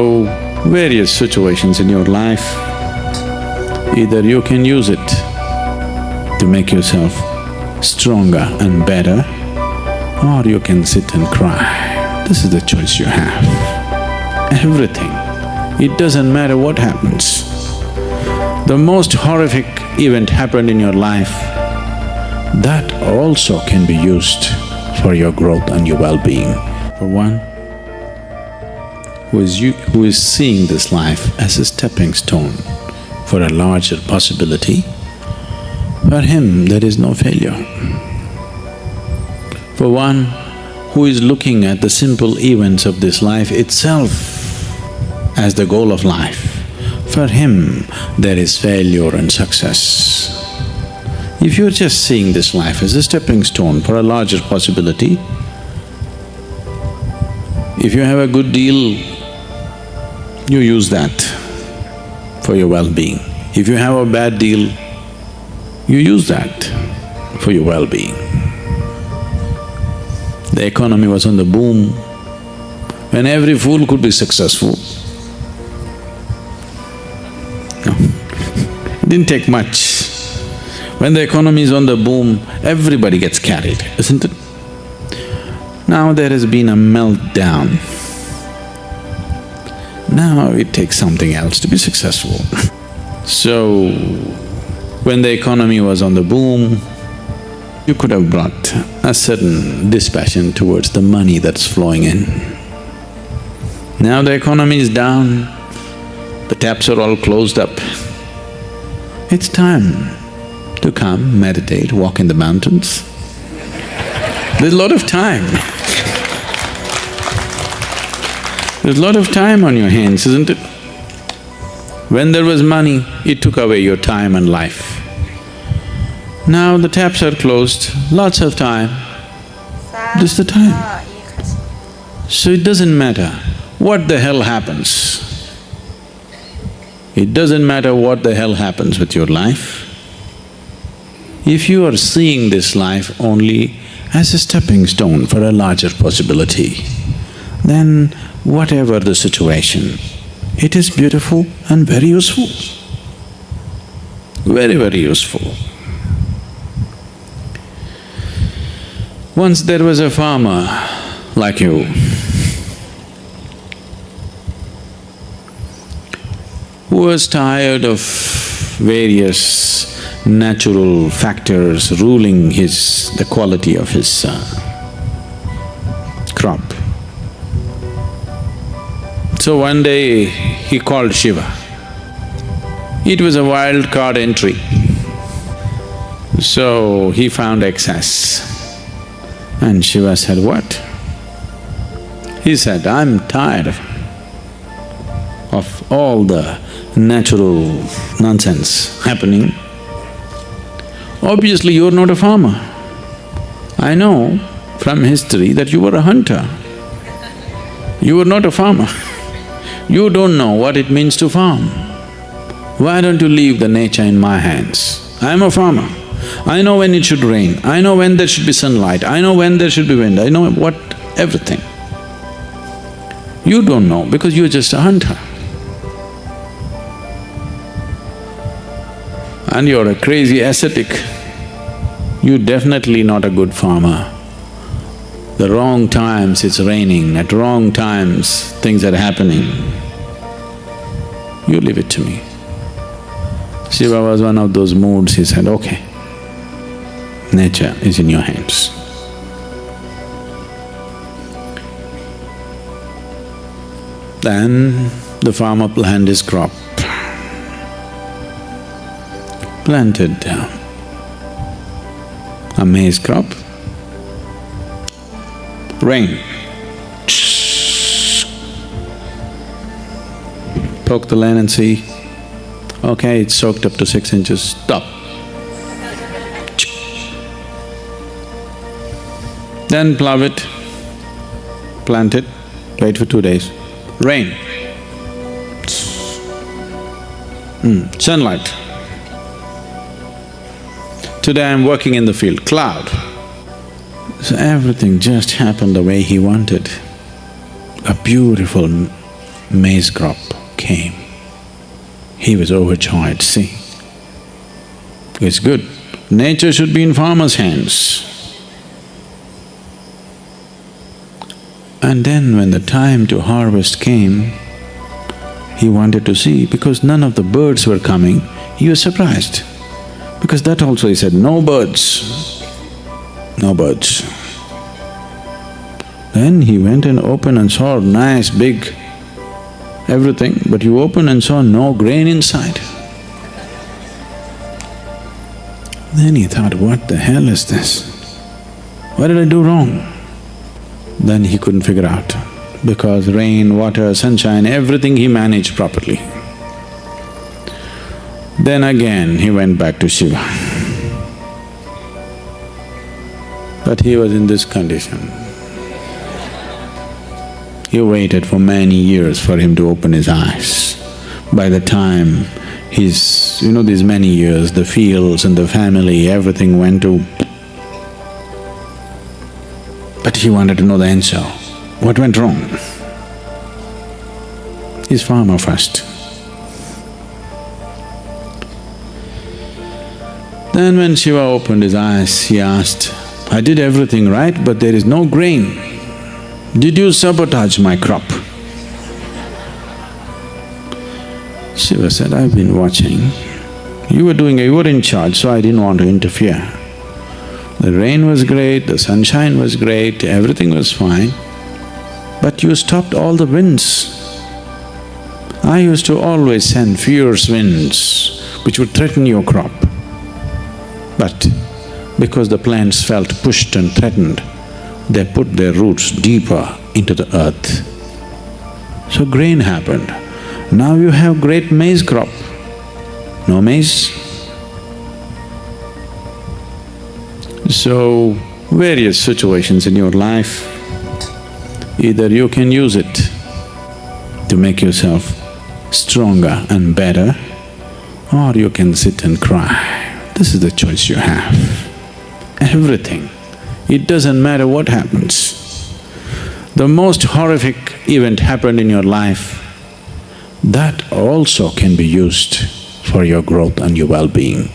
So, various situations in your life, either you can use it to make yourself stronger and better, or you can sit and cry. This is the choice you have. Everything. It doesn't matter what happens. The most horrific event happened in your life, that also can be used for your growth and your well-being. For one who is seeing this life as a stepping stone for a larger possibility, for him there is no failure. For one who is looking at the simple events of this life itself as the goal of life, for him there is failure and success. If you're just seeing this life as a stepping stone for a larger possibility, if you have a good deal, you use that for your well-being. If you have a bad deal, you use that for your well-being. The economy was on the boom, when every fool could be successful. No, it didn't take much. When the economy is on the boom, everybody gets carried, isn't it? Now there has been a meltdown. Now it takes something else to be successful. So, when the economy was on the boom, you could have brought a certain dispassion towards the money that's flowing in. Now the economy is down, the taps are all closed up. It's time to come, meditate, walk in the mountains. There's a lot of time. There's a lot of time on your hands, isn't it? When there was money, it took away your time and life. Now the taps are closed, lots of time. This is the time. So it doesn't matter what the hell happens. It doesn't matter what the hell happens with your life. If you are seeing this life only as a stepping stone for a larger possibility, then whatever the situation, it is beautiful and very useful. Very, very useful. Once there was a farmer like you, who was tired of various natural factors ruling the quality of his crop. So one day he called Shiva. It was a wild card entry. So he found excess. And Shiva said, what? He said, I'm tired of all the natural nonsense happening. Obviously you're not a farmer. I know from history that you were a hunter. You were not a farmer. You don't know what it means to farm. Why don't you leave the nature in my hands? I'm a farmer. I know when it should rain, I know when there should be sunlight, I know when there should be wind, I know everything. You don't know because you're just a hunter. And you're a crazy ascetic. You're definitely not a good farmer. The wrong times it's raining, at wrong times things are happening. You leave it to me. Shiva was one of those moods, he said, okay, nature is in your hands. Then the farmer planned his crop. Planted a maize crop. Rain. Poke the land and see, okay, it's soaked up to 6 inches, stop. Then plow it, plant it, wait for 2 days. Rain. Sunlight. Today I'm working in the field, cloud. So everything just happened the way he wanted. A beautiful maize crop came. He was overjoyed, see. It's good. Nature should be in farmer's hands. And then when the time to harvest came, he wanted to see, because none of the birds were coming, he was surprised. Because that also he said, no birds, no birds. Then he went and opened and saw nice big everything, but you opened and saw no grain inside. Then he thought, what the hell is this? What did I do wrong? Then he couldn't figure out, because rain, water, sunshine, everything he managed properly. Then again he went back to Shiva. But he was in this condition. He waited for many years for him to open his eyes. By the time these many years, the fields and the family, everything went to… But he wanted to know the answer. What went wrong? He's farmer first. Then when Shiva opened his eyes, he asked, I did everything right, but there is no grain. Did you sabotage my crop? Shiva said, I've been watching. You were in charge, so I didn't want to interfere. The rain was great, the sunshine was great, everything was fine, but you stopped all the winds. I used to always send fierce winds which would threaten your crop. But because the plants felt pushed and threatened, they put their roots deeper into the earth. So grain happened. Now you have great maize crop. No maize? So, various situations in your life, either you can use it to make yourself stronger and better, or you can sit and cry. This is the choice you have. Everything. It doesn't matter what happens. The most horrific event happened in your life, that also can be used for your growth and your well-being.